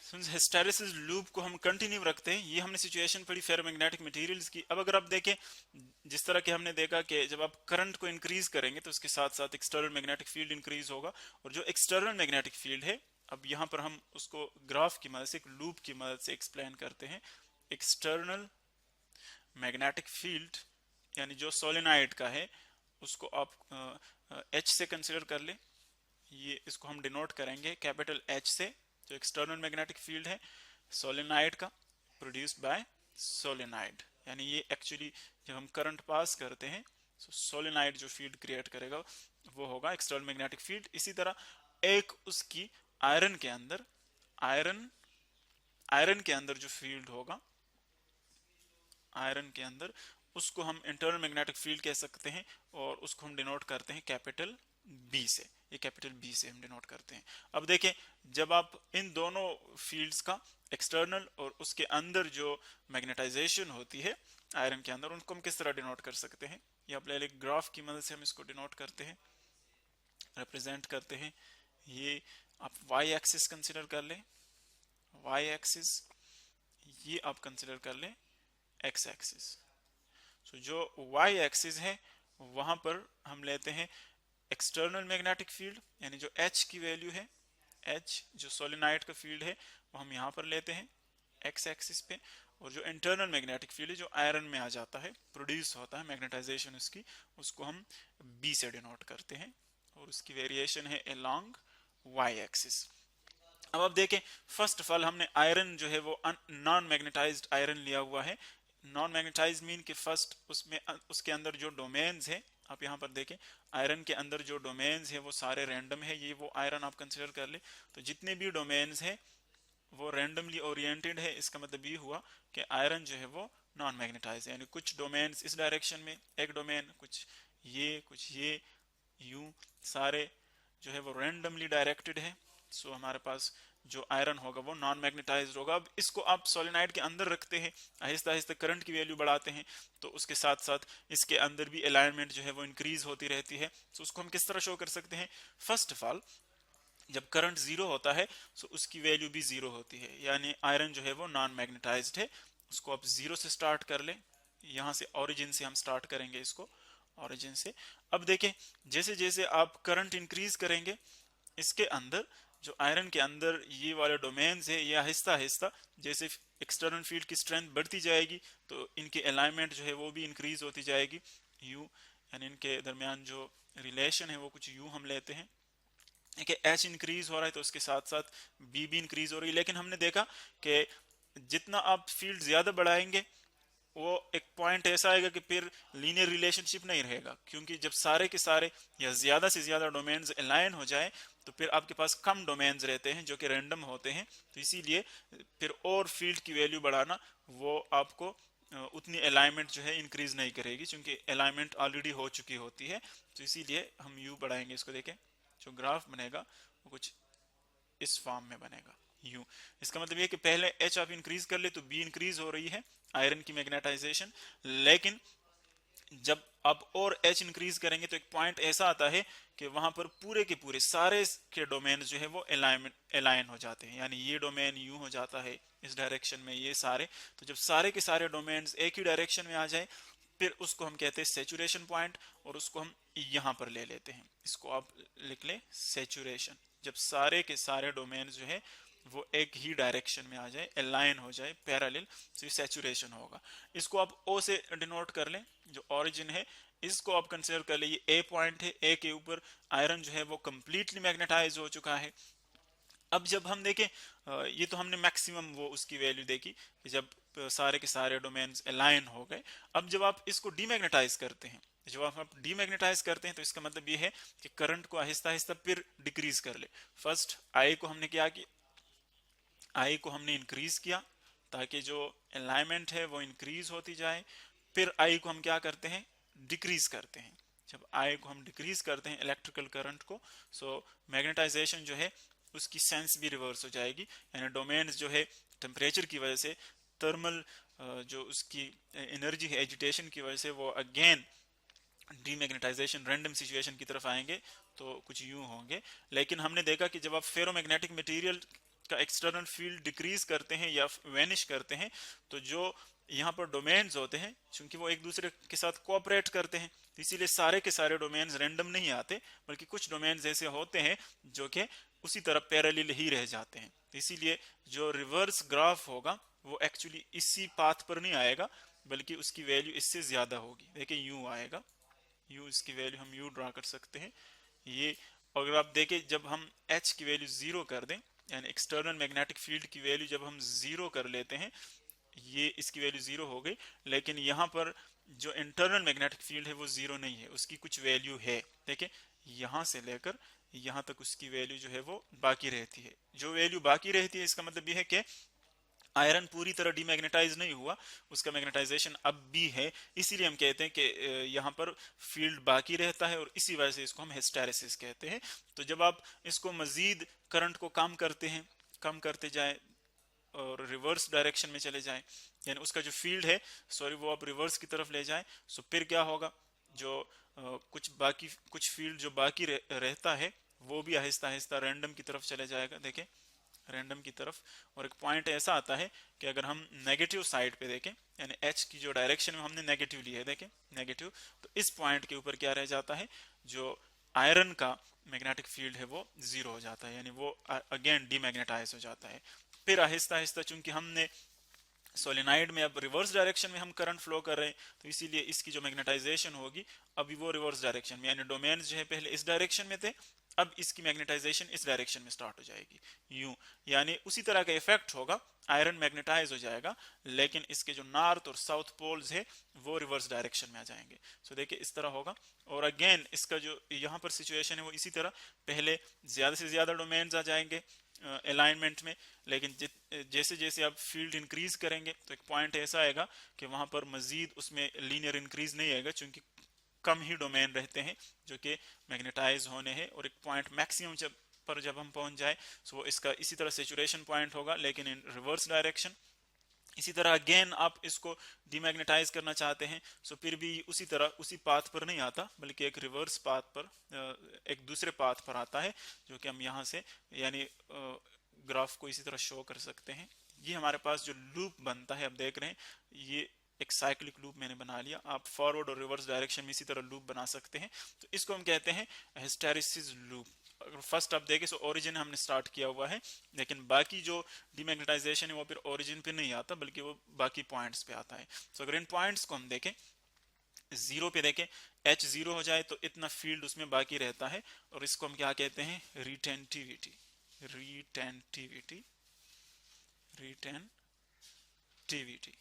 Hysteresis loop को हम continue रखते हैं। ये हमने सिचुएशन पढ़ी फेरोमैग्नेटिक मटेरियल्स की। अब अगर आप देखें, जिस तरह के हमने देखा कि जब आप करंट को इंक्रीज करेंगे तो उसके साथ साथ एक्सटर्नल मैग्नेटिक फील्ड इंक्रीज होगा, और जो एक्सटर्नल मैग्नेटिक फील्ड है, अब यहाँ पर हम उसको ग्राफ की मदद से, एक लूप की मदद से एक्सप्लेन करते हैं। एक्सटर्नल मैग्नेटिक फील्ड यानी जो सोलेनाइड का है, उसको आप एच से कंसिडर कर ले। ये इसको हम डिनोट करेंगे कैपिटल एच से, जो एक्सटर्नल मैग्नेटिक फील्ड है सोलेनाइड का, प्रोड्यूस्ड बाय सोलेनाइड। यानी ये एक्चुअली जब हम करंट पास करते हैं तो सोलेनाइड जो फील्ड क्रिएट करेगा वो होगा एक्सटर्नल मैग्नेटिक फील्ड। इसी तरह एक उसकी आयरन के अंदर, आयरन आयरन के अंदर जो फील्ड होगा, आयरन के अंदर, उसको हम इंटरनल मैग्नेटिक फील्ड कह सकते हैं, और उसको हम डिनोट करते हैं कैपिटल बी से। ये कैपिटल बी से हम डिनोट करते हैं। अब देखें, जब आप इन दोनों फील्ड्स का, एक्सटर्नल और उसके अंदर जो मैग्नेटाइजेशन होती है आयरन के अंदर, उनको हम किस तरह डिनोट कर सकते हैं, या पहले एक ग्राफ की मदद से हम इसको डिनोट करते हैं, रिप्रेजेंट करते हैं। ये आप वाई एक्सिस कंसिडर कर लें, वाई एक्सिस, ये आप कंसिडर कर लें एक्स एक्सिस। सो जो वाई एक्सिस है वहां पर हम लेते हैं एक्सटर्नल मैग्नेटिक फील्ड, यानी जो एच की वैल्यू है, एच जो सोलेनाइड का फील्ड है वो हम यहाँ पर लेते हैं एक्स एक्सिस पे, और जो इंटरनल मैग्नेटिक फील्ड है जो आयरन में आ जाता है, प्रोड्यूस होता है मैग्नेटाइजेशन उसकी, उसको हम बी से डिनोट करते हैं, और उसकी वेरिएशन है अलोंग वाई एक्सिस। अब आप देखें, फर्स्ट ऑफ ऑल हमने आयरन जो है वो नॉन मैग्नेटाइज्ड आयरन लिया हुआ है। नॉन मैग्नेटाइज मीन के फर्स्ट उसमें उसके अंदर जो डोमेन्स है, आप यहाँ पर देखें, आयरन के अंदर जो डोमेन्स है वो सारे रैंडम है। ये वो आयरन आप कंसिडर कर ले, तो जितने भी डोमेन्स है वो रैंडमली ओरिएंटेड है। इसका मतलब ये हुआ कि आयरन जो है वो नॉन मैग्नेटाइज है, यानी कुछ डोमेन्स इस डायरेक्शन में एक डोमेन, कुछ ये यूं, सारे जो है वो रैंडमली डायरेक्टेड है। सो हमारे पास जो आयरन होगा वो नॉन मैग्नेटाइज्ड होगा। अब इसको आप सोलेनाइड के अंदर रखते हैं, आहिस्ता आहिस्ता करंट की वैल्यू बढ़ाते हैं, तो उसके साथ साथ इसके अंदर भी अलाइनमेंट जो है वो इंक्रीज होती रहती है। सो उसको हम किस तरह शो कर सकते हैं, फर्स्ट ऑफ ऑल जब करंट जीरो होता है तो उसकी वैल्यू भी जीरो होती है, यानी आयरन जो है वो नॉन मैग्नेटाइज्ड है। उसको आप जीरो से स्टार्ट कर ले, यहाँ से ओरिजिन से हम स्टार्ट करेंगे इसको, ओरिजिन से। अब देखें, जैसे जैसे आप करंट इंक्रीज करेंगे, इसके अंदर जो आयरन के अंदर ये वाले डोमेन्स है, ये आहिस्ता आहिस्ता जैसे एक्सटर्नल फील्ड की स्ट्रेंथ बढ़ती जाएगी तो इनकी अलाइनमेंट जो है वो भी इंक्रीज होती जाएगी, यू, यानी इनके दरमियान जो रिलेशन है वो कुछ यू हम लेते हैं कि एच इंक्रीज हो रहा है तो उसके साथ साथ बी भी इंक्रीज हो रही है। लेकिन हमने देखा कि जितना आप फील्ड ज्यादा बढ़ाएंगे, वो एक पॉइंट ऐसा आएगा कि फिर लीनियर रिलेशनशिप नहीं रहेगा, क्योंकि जब सारे के सारे या ज्यादा से ज्यादा डोमेन्स अलाइन हो जाए तो फिर आपके पास कम डोमेन्स रहते हैं जो कि रैंडम होते हैं। तो इसीलिए फिर और फील्ड की वैल्यू बढ़ाना वो आपको उतनी अलाइनमेंट जो है इंक्रीज नहीं करेगी, क्योंकि अलाइनमेंट ऑलरेडी हो चुकी होती है। तो इसीलिए हम यू बढ़ाएंगे इसको। देखें, जो ग्राफ बनेगा वो कुछ इस फॉर्म में बनेगा, यू। इसका मतलब ये कि पहले एच आप इंक्रीज कर ले तो बी इंक्रीज हो रही है, आयरन की मैग्नेटाइजेशन। लेकिन जब आप और एच इंक्रीज करेंगे तो एक पॉइंट ऐसा आता है कि वहां पर पूरे के पूरे सारे के डोमेन जो है वो अलाइन हो जाते हैं, यानी ये डोमेन यू हो जाता है इस डायरेक्शन में, ये सारे। तो जब सारे के सारे डोमेन्स एक ही डायरेक्शन में आ जाए, फिर उसको हम कहते हैं सेचुरेशन पॉइंट, और उसको हम यहां पर ले लेते हैं। इसको आप लिख ले सेचुरेशन, जब सारे के सारे डोमेन जो है वो एक ही डायरेक्शन में आ जाए, अलाइन हो जाए पैरेलल, तो ये सैचुरेशन होगा। इसको आप ओ से डिनोट कर लें, जो ओरिजिन है इसको आप कंसिडर कर ले, ये ए पॉइंट है, ए के ऊपर आयरन जो है वो कंप्लीटली मैग्नेटाइज हो चुका है। अब जब हम देखें, ये तो हमने मैक्सिमम वो उसकी वैल्यू देखी कि जब सारे के सारे डोमेन्स अलाइन हो गए। अब जब आप इसको डीमैग्नेटाइज करते हैं, जब आप डीमैग्नेटाइज करते हैं तो इसका मतलब ये है कि करंट को आहिस्ता आहिस्ता फिर डिक्रीज कर ले। फर्स्ट आई को हमने क्या किया, आई को हमने इंक्रीज किया ताकि जो अलाइनमेंट है वो इंक्रीज होती जाए। फिर आई को हम क्या करते हैं, डिक्रीज करते हैं। जब आई को हम डिक्रीज करते हैं इलेक्ट्रिकल करंट को, सो मैग्नेटाइजेशन जो है उसकी सेंस भी रिवर्स हो जाएगी, यानी डोमेन्स जो है टेम्परेचर की वजह से, थर्मल जो उसकी एनर्जी है एजिटेशन की वजह से, वो अगेन डीमैग्नेटाइजेशन रैंडम सिचुएशन की तरफ आएंगे, तो कुछ यूं होंगे। लेकिन हमने देखा कि जब आप फेरोमैग्नेटिक मटेरियल का एक्सटर्नल फील्ड डिक्रीज करते हैं या वेनिश करते हैं, तो जो यहाँ पर डोमेन्स होते हैं क्योंकि वो एक दूसरे के साथ कोऑपरेट करते हैं, इसीलिए सारे के सारे डोमेन्स रैंडम नहीं आते, बल्कि कुछ डोमेन्स ऐसे होते हैं जो कि उसी तरह पैरेलल ही रह जाते हैं। इसीलिए जो रिवर्स ग्राफ होगा वो एक्चुअली इसी पाथ पर नहीं आएगा, बल्कि उसकी वैल्यू इससे ज्यादा होगी। देखिए यू आएगा, यू इसकी वैल्यू हम यू ड्रा कर सकते हैं ये। अगर आप देखें जब हम एच की वैल्यू जीरो कर दें, यानी एक्सटर्नल मैग्नेटिक फील्ड की वैल्यू जब हम जीरो कर लेते हैं, ये इसकी वैल्यू जीरो हो गई, लेकिन यहाँ पर जो इंटरनल मैग्नेटिक फील्ड है वो जीरो नहीं है, उसकी कुछ वैल्यू है। देखिए यहाँ से लेकर यहाँ तक उसकी वैल्यू जो है वो बाकी रहती है। जो वैल्यू बाकी रहती है इसका मतलब ये है कि आयरन पूरी तरह डीमैग्नेटाइज नहीं हुआ, उसका मैग्नेटाइजेशन अब भी है, इसीलिए हम कहते हैं कि यहाँ पर फील्ड बाकी रहता है और इसी वजह से इसको हम हिस्टैरिसीस कहते हैं। तो जब आप इसको मजीद करंट को कम करते हैं, कम करते जाए और रिवर्स डायरेक्शन में चले जाएं, यानी उसका जो फील्ड है वो आप रिवर्स की तरफ ले जाएं, सो फिर क्या होगा, जो कुछ फील्ड जो बाकी रहता है वो भी आहिस्ता आहिस्ता रैंडम की तरफ चले जाएगा। देखें रैंडम की तरफ, और एक पॉइंट ऐसा आता है कि अगर हम नेगेटिव साइड पे देखें, यानी एच की जो डायरेक्शन में हमने नेगेटिव ली है, देखें नेगेटिव, तो इस पॉइंट के ऊपर क्या रह जाता है, जो आयरन का मैग्नेटिक फील्ड है वो जीरो हो जाता है, यानी वो अगेन डीमैग्नेटाइज हो जाता है। फिर आहिस्ता आहिस्ता चूंकि हमने सोलेनाइड में अब रिवर्स डायरेक्शन में हम करंट फ्लो कर रहे हैं, तो इसीलिए इसकी जो मैग्नेटाइजेशन होगी अभी वो रिवर्स डायरेक्शन में, यानी डोमेन्स जो है पहले इस डायरेक्शन में थे, अब इसकी मैग्नेटाइजेशन इस डायरेक्शन में स्टार्ट हो जाएगी यूं, यानी उसी तरह का इफेक्ट होगा, आयरन मैग्नेटाइज हो जाएगा, लेकिन इसके जो नॉर्थ और साउथ पोल्स है वो रिवर्स डायरेक्शन में आ जाएंगे। सो देखिए इस तरह होगा, और अगेन इसका जो यहाँ पर सिचुएशन है वो इसी तरह, पहले ज्यादा से ज्यादा डोमेन्स आ जाएंगे अलाइनमेंट में, लेकिन जैसे जैसे आप फील्ड इंक्रीज करेंगे तो एक पॉइंट ऐसा आएगा कि वहां पर मजीद उसमें लीनियर इंक्रीज नहीं आएगा, क्योंकि कम ही डोमेन रहते हैं जो कि मैग्नेटाइज होने हैं, और एक पॉइंट मैक्सिमम जब हम पहुंच जाए तो इसका इसी तरह सेचुरेशन पॉइंट होगा, लेकिन इन रिवर्स डायरेक्शन। इसी तरह अगेन आप इसको डीमैग्नेटाइज करना चाहते हैं, सो फिर भी उसी तरह उसी पाथ पर नहीं आता, बल्कि एक रिवर्स पाथ पर, एक दूसरे पाथ पर आता है, जो कि हम यहाँ से यानी ग्राफ को इसी तरह शो कर सकते हैं। ये हमारे पास जो लूप बनता है, आप देख रहे हैं ये एक साइक्लिक लूप मैंने बना लिया, आप फॉरवर्ड और रिवर्स डायरेक्शन में इसी तरह लूप बना सकते हैं, तो इसको हम कहते हैं हिस्टैरिसीस लूप। अगर फर्स्ट आप देखें तो ओरिजिन हमने स्टार्ट किया हुआ है, लेकिन बाकी जो डीमैग्नेटाइजेशन है वो फिर ओरिजिन पे नहीं आता, बल्कि वो बाकी पॉइंट्स पे आता है। तो अगर इन पॉइंट्स को हम देखें, जीरो पे देखें, एच जीरो हो जाए तो इतना फील्ड उसमें बाकी रहता है, और इसको हम क्या कहते हैं, रिटेंटिविटी, रिटेंटिविटी, रिटेंटिविटी।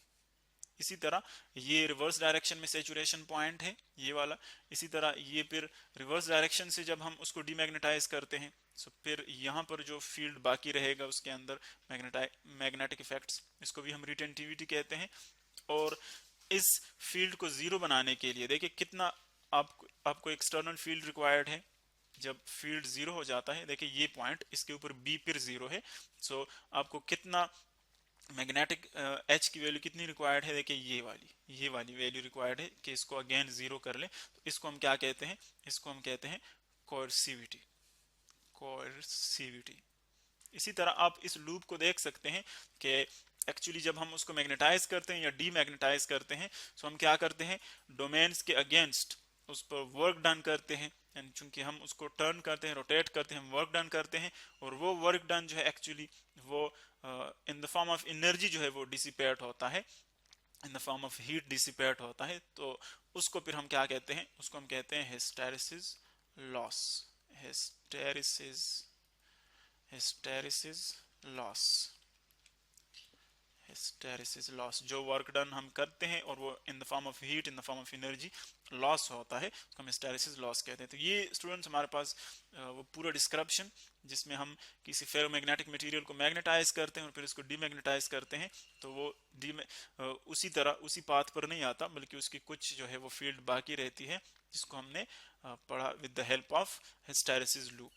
इसी तरह ये रिवर्स डायरेक्शन में सेचुरेशन पॉइंट है ये वाला, इसी तरह ये फिर रिवर्स डायरेक्शन से जब हम उसको डीमैग्नेटाइज करते हैं, तो फिर यहाँ पर जो फील्ड बाकी रहेगा उसके अंदर मैग्नेटिक इफेक्ट्स, इसको भी हम रिटेंटिविटी कहते हैं। और इस फील्ड को जीरो बनाने के लिए देखिए कितना आपको एक्सटर्नल फील्ड रिक्वायर्ड है। जब फील्ड जीरो हो जाता है, देखिए ये पॉइंट इसके ऊपर बी फिर जीरो है, सो आपको कितना मैग्नेटिक एच की वैल्यू कितनी रिक्वायर्ड है, देखिए ये वाली वैल्यू रिक्वायर्ड है कि इसको अगेन जीरो कर ले, तो इसको हम क्या कहते हैं, इसको हम कहते हैं कोएर्सिविटी, कोएर्सिविटी। इसी तरह आप इस लूप को देख सकते हैं कि एक्चुअली जब हम उसको मैग्नेटाइज करते हैं या डीमैग्नेटाइज करते हैं, तो हम क्या करते हैं, डोमेन्स के अगेंस्ट उस पर वर्क डन करते हैं, चूंकि हम उसको टर्न करते हैं, रोटेट करते हैं, हम वर्क डन करते हैं, और वो वर्क डन जो है एक्चुअली वो in the form of energy जो है वो डिसिपेट होता है, in the form of heat dissipate होता है, तो उसको फिर हम क्या कहते हैं, उसको हम कहते हैं hysteresis loss, hysteresis loss, hysteresis loss. जो वर्क डन हम करते हैं और वो in the form of heat, in the form of energy loss होता है, उसको हम हिस्टैरिसीस लॉस कहते हैं। तो ये स्टूडेंट्स हमारे पास वो पूरा डिस्क्रिप्शन, जिसमें हम किसी फेरोमैग्नेटिक मटेरियल को मैग्नेटाइज करते हैं और फिर उसको डीमैग्नेटाइज करते हैं, तो वो उसी तरह उसी पाथ पर नहीं आता, बल्कि उसकी कुछ जो है वो फील्ड बाकी रहती है, जिसको हमने पढ़ा with the help of hysteresis loop.